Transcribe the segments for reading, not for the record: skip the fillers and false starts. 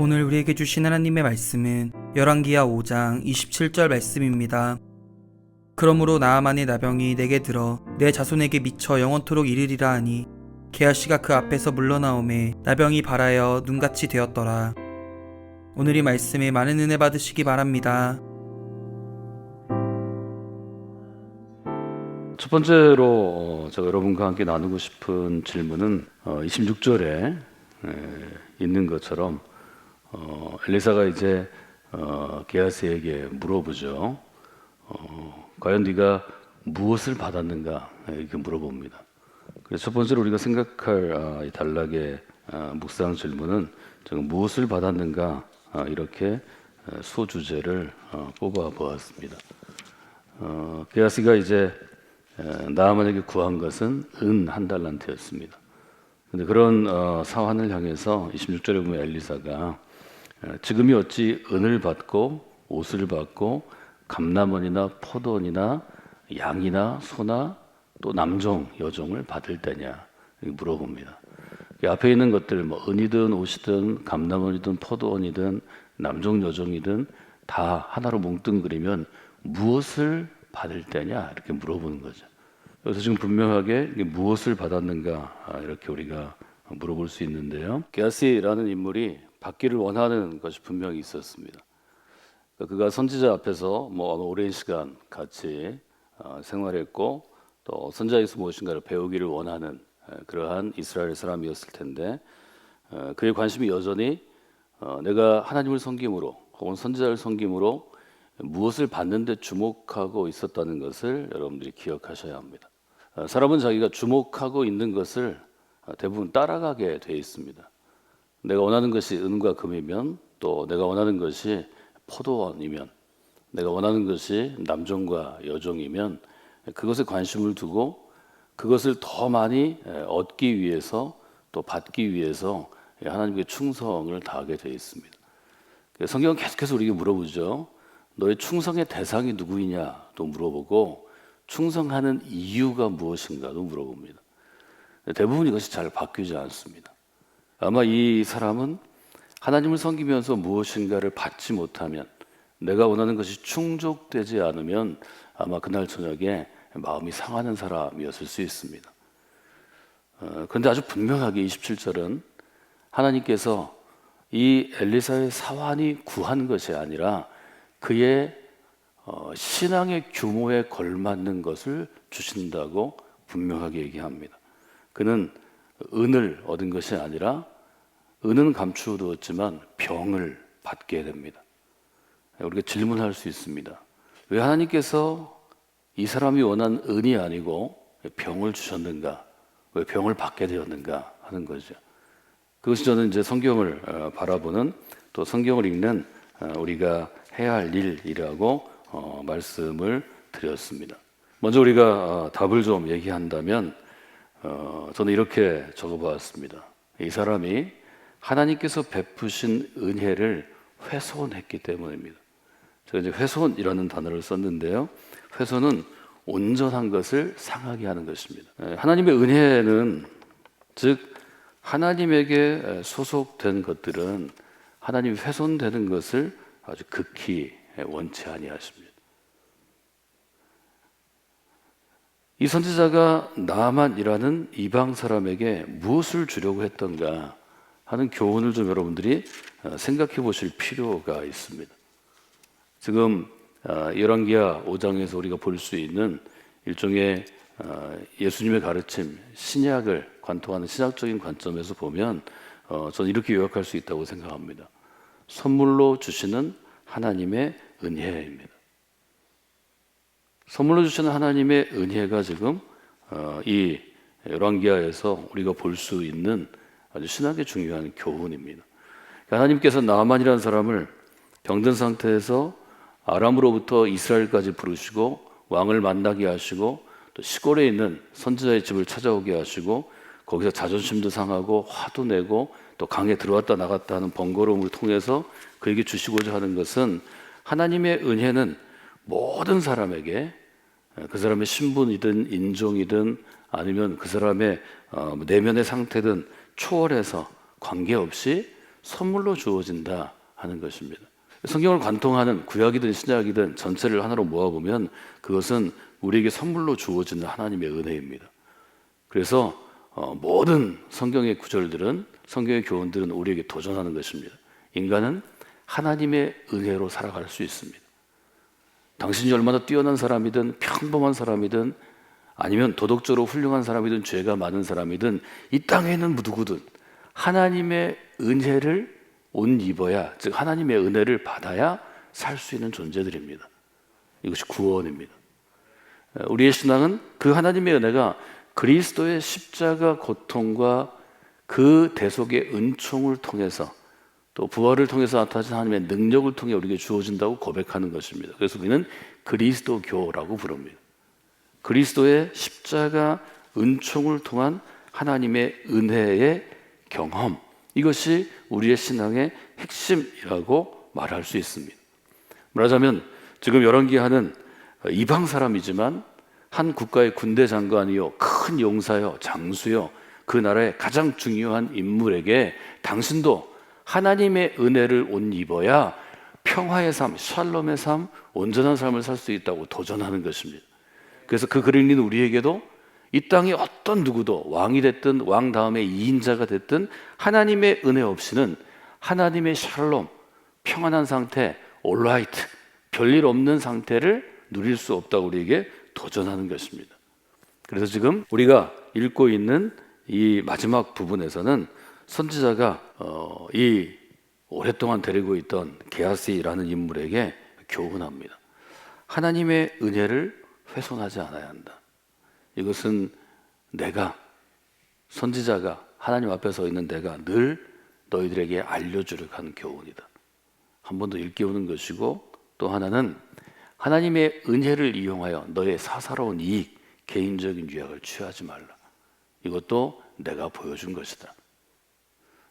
오늘 우리에게 주신 하나님의 말씀은 열왕기하 5장 27절 말씀입니다. 그러므로 나아만의 나병이 내게 들어 내 자손에게 미쳐 영원토록 이르리라 하니 게하시가 그 앞에서 물러나오매 나병이 발하여 눈같이 되었더라. 오늘 이 말씀에 많은 은혜 받으시기 바랍니다. 첫 번째로 제가 여러분과 함께 나누고 싶은 질문은 26절에 있는 것처럼 엘리사가 이제 게하시에게 물어보죠. 과연 네가 무엇을 받았는가 이렇게 물어봅니다. 그래서 첫 번째로 우리가 생각할 이 단락의 묵상 질문은 제가 무엇을 받았는가 이렇게 소주제를 뽑아 보았습니다. 게하시가 이제 나아만에게 구한 것은 은 1달란트였습니다. 근데 그런 사환을 향해서 26절에 보면 엘리사가 지금이 어찌 은을 받고 옷을 받고 감람원이나 포도원이나 양이나 소나 또 남종 여종을 받을 때냐 물어봅니다. 앞에 있는 것들 뭐 은이든 옷이든 감람원이든 포도원이든 남종 여종이든 다 하나로 뭉뚱그리면 무엇을 받을 때냐 이렇게 물어보는 거죠. 그래서 지금 분명하게 무엇을 받았는가 이렇게 우리가 물어볼 수 있는데요. 게하시라는 인물이 받기를 원하는 것이 분명히 있었습니다. 그가 선지자 앞에서 오랜 시간 같이 생활했고 또 선지자에서 무엇인가를 배우기를 원하는 그러한 이스라엘 사람이었을 텐데 그의 관심이 여전히 내가 하나님을 섬김으로 혹은 선지자를 섬김으로 무엇을 받는데 주목하고 있었다는 것을 여러분들이 기억하셔야 합니다. 사람은 자기가 주목하고 있는 것을 대부분 따라가게 돼 있습니다. 내가 원하는 것이 은과 금이면 또 내가 원하는 것이 포도원이면 내가 원하는 것이 남종과 여종이면 그것에 관심을 두고 그것을 더 많이 얻기 위해서 또 받기 위해서 하나님께 충성을 다하게 돼 있습니다. 성경은 계속해서 우리에게 물어보죠. 너의 충성의 대상이 누구이냐도 물어보고 충성하는 이유가 무엇인가도 물어봅니다. 대부분 이것이 잘 바뀌지 않습니다. 아마 이 사람은 하나님을 섬기면서 무엇인가를 받지 못하면 내가 원하는 것이 충족되지 않으면 아마 그날 저녁에 마음이 상하는 사람이었을 수 있습니다. 그런데 아주 분명하게 27절은 하나님께서 이 엘리사의 사환이 구한 것이 아니라 그의 신앙의 규모에 걸맞는 것을 주신다고 분명하게 얘기합니다. 그는 은을 얻은 것이 아니라 은은 감추어두었지만 병을 받게 됩니다. 우리가 질문할 수 있습니다. 왜 하나님께서 이 사람이 원한 은이 아니고 병을 주셨는가? 왜 병을 받게 되었는가 하는 거죠. 그것이 저는 이제 성경을 바라보는 또 성경을 읽는 우리가 해야 할 일이라고 말씀을 드렸습니다. 먼저 우리가 답을 좀 얘기한다면 저는 이렇게 적어보았습니다. 이 사람이 하나님께서 베푸신 은혜를 훼손했기 때문입니다. 제가 이제 훼손이라는 단어를 썼는데요. 훼손은 온전한 것을 상하게 하는 것입니다. 하나님의 은혜는 즉 하나님에게 소속된 것들은 하나님이 훼손되는 것을 아주 극히 원치 아니하십니다. 이 선지자가 나아만이라는 이방 사람에게 무엇을 주려고 했던가 하는 교훈을 좀 여러분들이 생각해 보실 필요가 있습니다. 지금 열왕기하 5장에서 우리가 볼 수 있는 일종의 예수님의 가르침, 신약을 관통하는 신학적인 관점에서 보면 저는 이렇게 요약할 수 있다고 생각합니다. 선물로 주시는 하나님의 은혜입니다. 선물로 주시는 하나님의 은혜가 지금 이 열왕기하에서 우리가 볼 수 있는 아주 신학의 중요한 교훈입니다. 하나님께서 나아만이라는 사람을 병든 상태에서 아람으로부터 이스라엘까지 부르시고 왕을 만나게 하시고 또 시골에 있는 선지자의 집을 찾아오게 하시고 거기서 자존심도 상하고 화도 내고 또 강에 들어왔다 나갔다 하는 번거로움을 통해서 그에게 주시고자 하는 것은 하나님의 은혜는 모든 사람에게 그 사람의 신분이든 인종이든 아니면 그 사람의 내면의 상태든 초월해서 관계없이 선물로 주어진다 하는 것입니다. 성경을 관통하는 구약이든 신약이든 전체를 하나로 모아보면 그것은 우리에게 선물로 주어지는 하나님의 은혜입니다. 그래서 모든 성경의 구절들은, 성경의 교훈들은 우리에게 도전하는 것입니다. 인간은 하나님의 은혜로 살아갈 수 있습니다. 당신이 얼마나 뛰어난 사람이든 평범한 사람이든 아니면 도덕적으로 훌륭한 사람이든 죄가 많은 사람이든 이 땅에 있는 누구든 하나님의 은혜를 옷 입어야, 즉 하나님의 은혜를 받아야 살 수 있는 존재들입니다. 이것이 구원입니다. 우리의 신앙은 그 하나님의 은혜가 그리스도의 십자가 고통과 그 대속의 은총을 통해서 또 부활을 통해서 나타나신 하나님의 능력을 통해 우리에게 주어진다고 고백하는 것입니다. 그래서 우리는 그리스도교라고 부릅니다. 그리스도의 십자가 은총을 통한 하나님의 은혜의 경험, 이것이 우리의 신앙의 핵심이라고 말할 수 있습니다. 말하자면 지금 열왕기하는 이방 사람이지만 한 국가의 군대 장관이요, 큰 용사요, 장수요, 그 나라의 가장 중요한 인물에게 당신도 하나님의 은혜를 옷 입어야 평화의 삶, 샬롬의 삶, 온전한 삶을 살 수 있다고 도전하는 것입니다. 그래서 그 글을 읽는 우리에게도 이 땅의 어떤 누구도 왕이 됐든 왕 다음에 2인자가 됐든 하나님의 은혜 없이는 하나님의 샬롬, 평안한 상태, 올라이트, 별일 없는 상태를 누릴 수 없다고 우리에게 도전하는 것입니다. 그래서 지금 우리가 읽고 있는 이 마지막 부분에서는 선지자가 이 오랫동안 데리고 있던 게하시라는 인물에게 교훈합니다. 하나님의 은혜를 훼손하지 않아야 한다. 이것은 내가, 선지자가, 하나님 앞에 서 있는 내가 늘 너희들에게 알려주려고 하는 교훈이다. 한 번 더 일깨우는 것이고, 또 하나는 하나님의 은혜를 이용하여 너의 사사로운 이익, 개인적인 유익을 취하지 말라. 이것도 내가 보여준 것이다.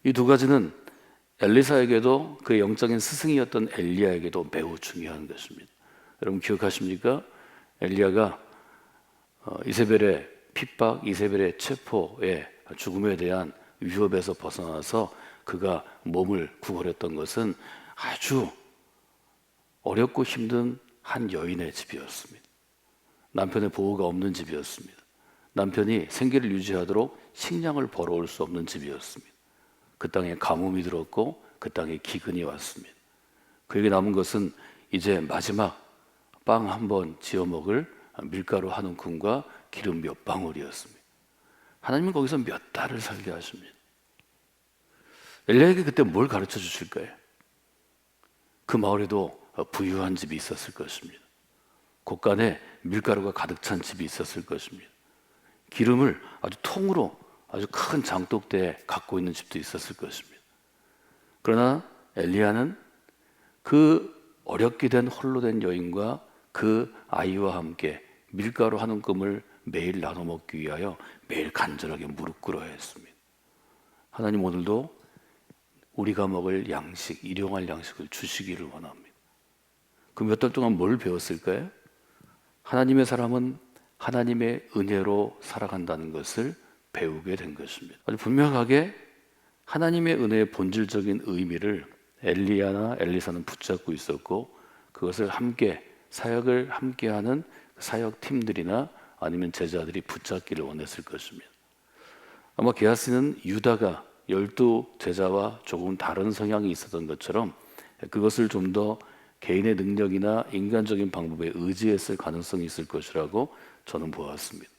이 두 가지는 엘리사에게도 그의 영적인 스승이었던 엘리야에게도 매우 중요한 것입니다. 여러분 기억하십니까? 엘리야가 이세벨의 핍박, 이세벨의 체포의 죽음에 대한 위협에서 벗어나서 그가 몸을 구걸했던 것은 아주 어렵고 힘든 한 여인의 집이었습니다. 남편의 보호가 없는 집이었습니다. 남편이 생계를 유지하도록 식량을 벌어올 수 없는 집이었습니다. 그 땅에 가뭄이 들었고 그 땅에 기근이 왔습니다. 그에게 남은 것은 이제 마지막 빵 한 번 지어 먹을 밀가루 한 움큼과 기름 몇 방울이었습니다. 하나님은 거기서 몇 달을 살게 하십니다. 엘리야에게 그때 뭘 가르쳐 주실 거예요? 그 마을에도 부유한 집이 있었을 것입니다. 곳간에 밀가루가 가득 찬 집이 있었을 것입니다. 기름을 아주 통으로 아주 큰 장독대에 갖고 있는 집도 있었을 것입니다. 그러나 엘리야는 그 어렵게 된 홀로 된 여인과 그 아이와 함께 밀가루 한 움큼을 매일 나눠 먹기 위하여 매일 간절하게 무릎 꿇어야 했습니다. 하나님 오늘도 우리가 먹을 양식, 일용할 양식을 주시기를 원합니다. 그 몇 달 동안 뭘 배웠을까요? 하나님의 사람은 하나님의 은혜로 살아간다는 것을 배우게 된 것입니다. 아주 분명하게 하나님의 은혜의 본질적인 의미를 엘리야나 엘리사는 붙잡고 있었고, 그것을 함께 사역을 함께하는 사역팀들이나 아니면 제자들이 붙잡기를 원했을 것입니다. 아마 게하시는 유다가 12 제자와 조금 다른 성향이 있었던 것처럼 그것을 좀 더 개인의 능력이나 인간적인 방법에 의지했을 가능성이 있을 것이라고 저는 보았습니다.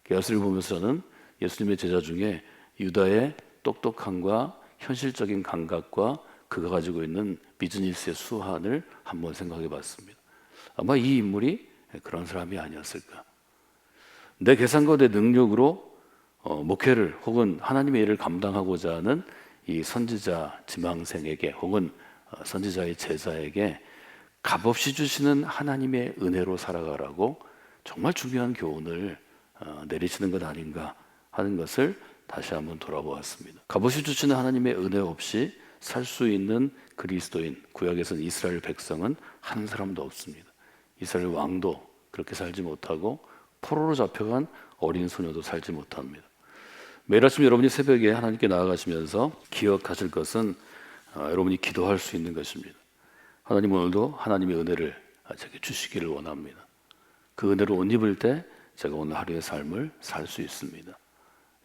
게하시를 보면서 저는 예수님의 제자 중에 유다의 똑똑함과 현실적인 감각과 그가 가지고 있는 비즈니스의 수완을 한번 생각해 봤습니다. 아마 이 인물이 그런 사람이 아니었을까. 내 계산과 내 능력으로 목회를 혹은 하나님의 일을 감당하고자 하는 이 선지자 지망생에게 혹은 선지자의 제자에게 값없이 주시는 하나님의 은혜로 살아가라고 정말 중요한 교훈을 내리시는 것 아닌가 하는 것을 다시 한번 돌아보았습니다. 값없이 주시는 하나님의 은혜 없이 살 수 있는 그리스도인, 구약에서는 이스라엘 백성은 한 사람도 없습니다. 이스라엘 왕도 그렇게 살지 못하고 포로로 잡혀간 어린 소녀도 살지 못합니다. 매일 아침 여러분이 새벽에 하나님께 나아가시면서 기억하실 것은 여러분이 기도할 수 있는 것입니다. 하나님 오늘도 하나님의 은혜를 제게 주시기를 원합니다. 그 은혜로 옷 입을 때 제가 오늘 하루의 삶을 살 수 있습니다.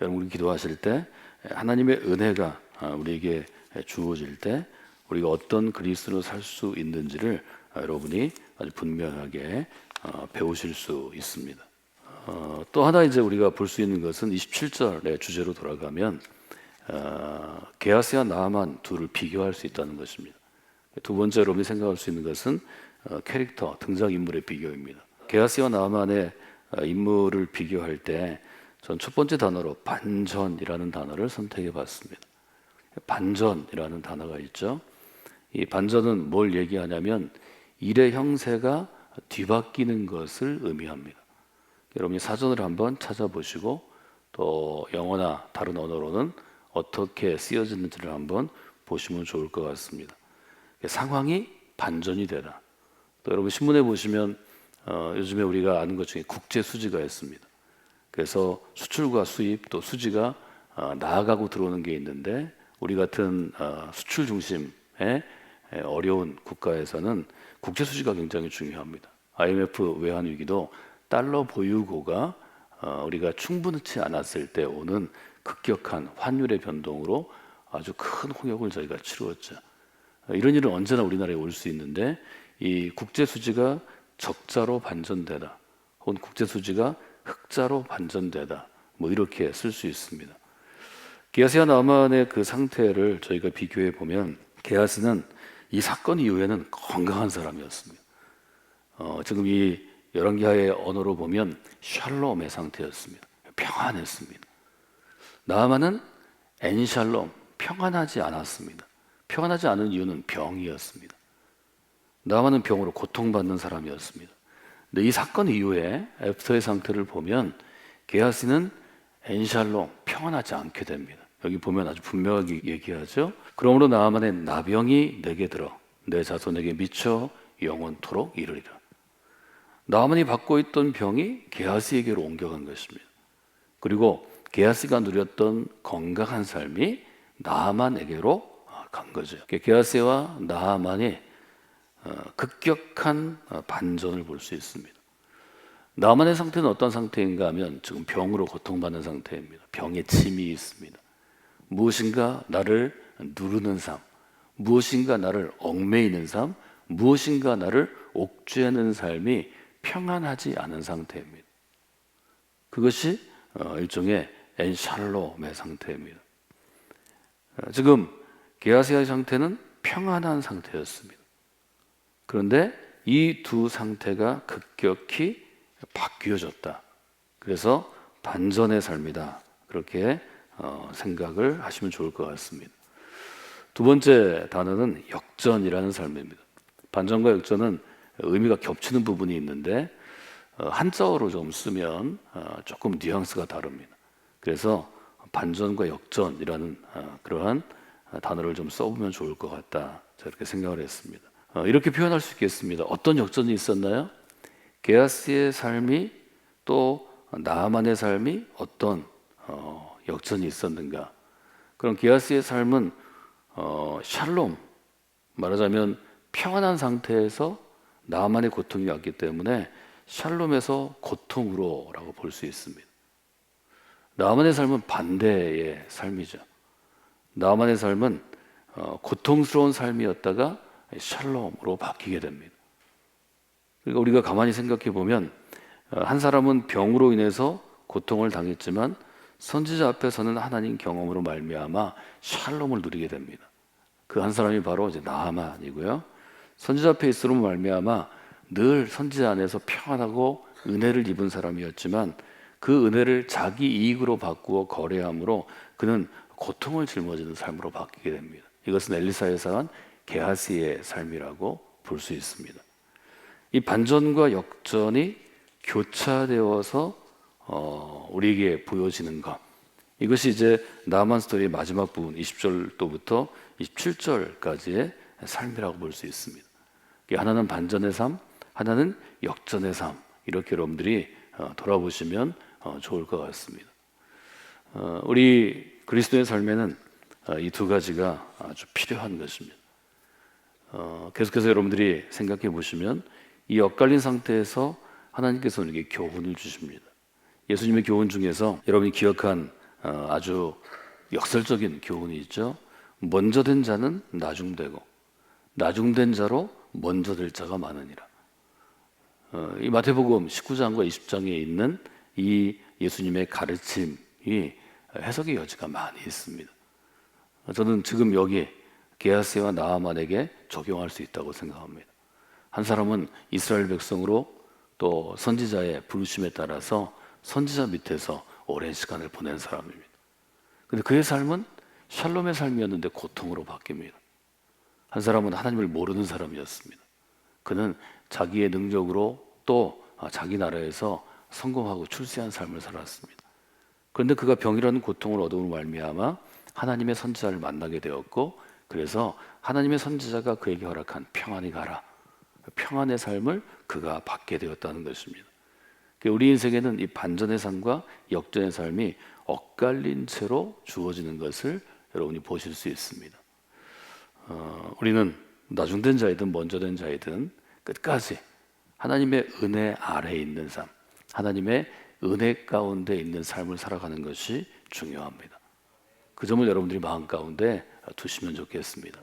여러분이 기도하실 때 하나님의 은혜가 우리에게 주어질 때 우리가 어떤 그리스도로 살 수 있는지를 여러분이 아주 분명하게 배우실 수 있습니다. 또 하나 이제 우리가 볼 수 있는 것은 27절의 주제로 돌아가면 게하시와 나아만 둘을 비교할 수 있다는 것입니다. 두 번째 여러분이 생각할 수 있는 것은 캐릭터, 등장인물의 비교입니다. 게하시와 나아만의 인물을 비교할 때 전 첫 번째 단어로 반전이라는 단어를 선택해 봤습니다. 반전이라는 단어가 있죠. 이 반전은 뭘 얘기하냐면 일의 형세가 뒤바뀌는 것을 의미합니다. 여러분이 사전을 한번 찾아보시고 또 영어나 다른 언어로는 어떻게 쓰여졌는지를 한번 보시면 좋을 것 같습니다. 상황이 반전이 되다. 또 여러분 신문에 보시면 요즘에 우리가 아는 것 중에 국제 수지가 있습니다. 그래서 수출과 수입 또 수지가 나아가고 들어오는 게 있는데 우리 같은 수출 중심의 어려운 국가에서는 국제 수지가 굉장히 중요합니다. IMF 외환 위기도 달러 보유고가 우리가 충분치 않았을 때 오는 급격한 환율의 변동으로 아주 큰 홍역을 저희가 치루었죠. 이런 일은 언제나 우리나라에 올 수 있는데 이 국제 수지가 적자로 반전되다 혹은 국제 수지가 흑자로 반전되다 뭐 이렇게 쓸 수 있습니다. 게하시와 나아만의 그 상태를 저희가 비교해 보면 게하시는 이 사건 이후에는 건강한 사람이었습니다. 지금 이 열왕기하의 언어로 보면 샬롬의 상태였습니다. 평안했습니다. 나아만은 엔샬롬, 평안하지 않았습니다. 평안하지 않은 이유는 병이었습니다. 나아만은 병으로 고통받는 사람이었습니다. 근데 이 사건 이후에 애프터의 상태를 보면 게하시는 엔샬롬, 평안하지 않게 됩니다. 여기 보면 아주 분명하게 얘기하죠. 그러므로 나아만의 나병이 내게 들어 내 자손에게 미쳐 영원토록 이르리라. 나아만이 받고 있던 병이 게하시에게로 옮겨간 것입니다. 그리고 게하시가 누렸던 건강한 삶이 나아만에게로 간 거죠. 게하시와 나아만이 급격한 반전을 볼 수 있습니다. 나아만의 상태는 어떤 상태인가 하면 지금 병으로 고통받는 상태입니다. 병에 침이 있습니다. 무엇인가 나를 누르는 삶, 무엇인가 나를 얽매이는 삶, 무엇인가 나를 옥죄는 삶이 평안하지 않은 상태입니다. 그것이 일종의 엔샬롬의 상태입니다. 지금 게하시의 상태는 평안한 상태였습니다. 그런데 이 두 상태가 급격히 바뀌어졌다. 그래서 반전의 삶이다. 그렇게 생각을 하시면 좋을 것 같습니다. 두 번째 단어는 역전이라는 삶입니다. 반전과 역전은 의미가 겹치는 부분이 있는데 한자어로 좀 쓰면 조금 뉘앙스가 다릅니다. 그래서 반전과 역전이라는 그러한 단어를 좀 써보면 좋을 것 같다. 저렇게 생각을 했습니다. 이렇게 표현할 수 있겠습니다. 어떤 역전이 있었나요? 게하시의 삶이 또 나아만의 삶이 어떤 역전이 있었는가? 그럼 게하시의 삶은 샬롬, 말하자면 평안한 상태에서 나아만의 고통이 왔기 때문에 샬롬에서 고통으로라고 볼 수 있습니다. 나아만의 삶은 반대의 삶이죠. 나아만의 삶은 고통스러운 삶이었다가 샬롬으로 바뀌게 됩니다. 그러니까 우리가 가만히 생각해 보면 한 사람은 병으로 인해서 고통을 당했지만 선지자 앞에서는 하나님 경험으로 말미암아 샬롬을 누리게 됩니다. 그 한 사람이 바로 이제 나아만이고요. 선지자 앞에 있으므로 말미암아 늘 선지자 안에서 평안하고 은혜를 입은 사람이었지만 그 은혜를 자기 이익으로 바꾸어 거래함으로 그는 고통을 짊어지는 삶으로 바뀌게 됩니다. 이것은 엘리사의 사한 게하시의 삶이라고 볼 수 있습니다. 이 반전과 역전이 교차되어서 우리에게 보여지는 것, 이것이 이제 나아만 스토리의 마지막 부분 20절부터 27절까지의 삶이라고 볼 수 있습니다. 하나는 반전의 삶, 하나는 역전의 삶, 이렇게 여러분들이 돌아보시면 좋을 것 같습니다. 우리 그리스도의 삶에는 이 두 가지가 아주 필요한 것입니다. 계속해서 여러분들이 생각해 보시면 이 엇갈린 상태에서 하나님께서 우리에게 교훈을 주십니다. 예수님의 교훈 중에서 여러분이 기억한 아주 역설적인 교훈이 있죠. 먼저 된 자는 나중되고 나중된 자로 먼저 될 자가 많으니라. 이 마태복음 19장과 20장에 있는 이 예수님의 가르침이 해석의 여지가 많이 있습니다. 저는 지금 여기 게하세와 나아만에게 적용할 수 있다고 생각합니다. 한 사람은 이스라엘 백성으로 또 선지자의 부르심에 따라서 선지자 밑에서 오랜 시간을 보낸 사람입니다. 근데 그의 삶은 샬롬의 삶이었는데 고통으로 바뀝니다. 한 사람은 하나님을 모르는 사람이었습니다. 그는 자기의 능력으로 또 자기 나라에서 성공하고 출세한 삶을 살았습니다. 그런데 그가 병이라는 고통을 얻음으로 말미암아 하나님의 선지자를 만나게 되었고, 그래서 하나님의 선지자가 그에게 허락한 평안히 가라, 평안의 삶을 그가 받게 되었다는 것입니다. 우리 인생에는 이 반전의 삶과 역전의 삶이 엇갈린 채로 주어지는 것을 여러분이 보실 수 있습니다. 우리는 나중된 자이든 먼저 된 자이든 끝까지 하나님의 은혜 아래에 있는 삶, 하나님의 은혜 가운데 있는 삶을 살아가는 것이 중요합니다. 그 점을 여러분들이 마음 가운데 두시면 좋겠습니다.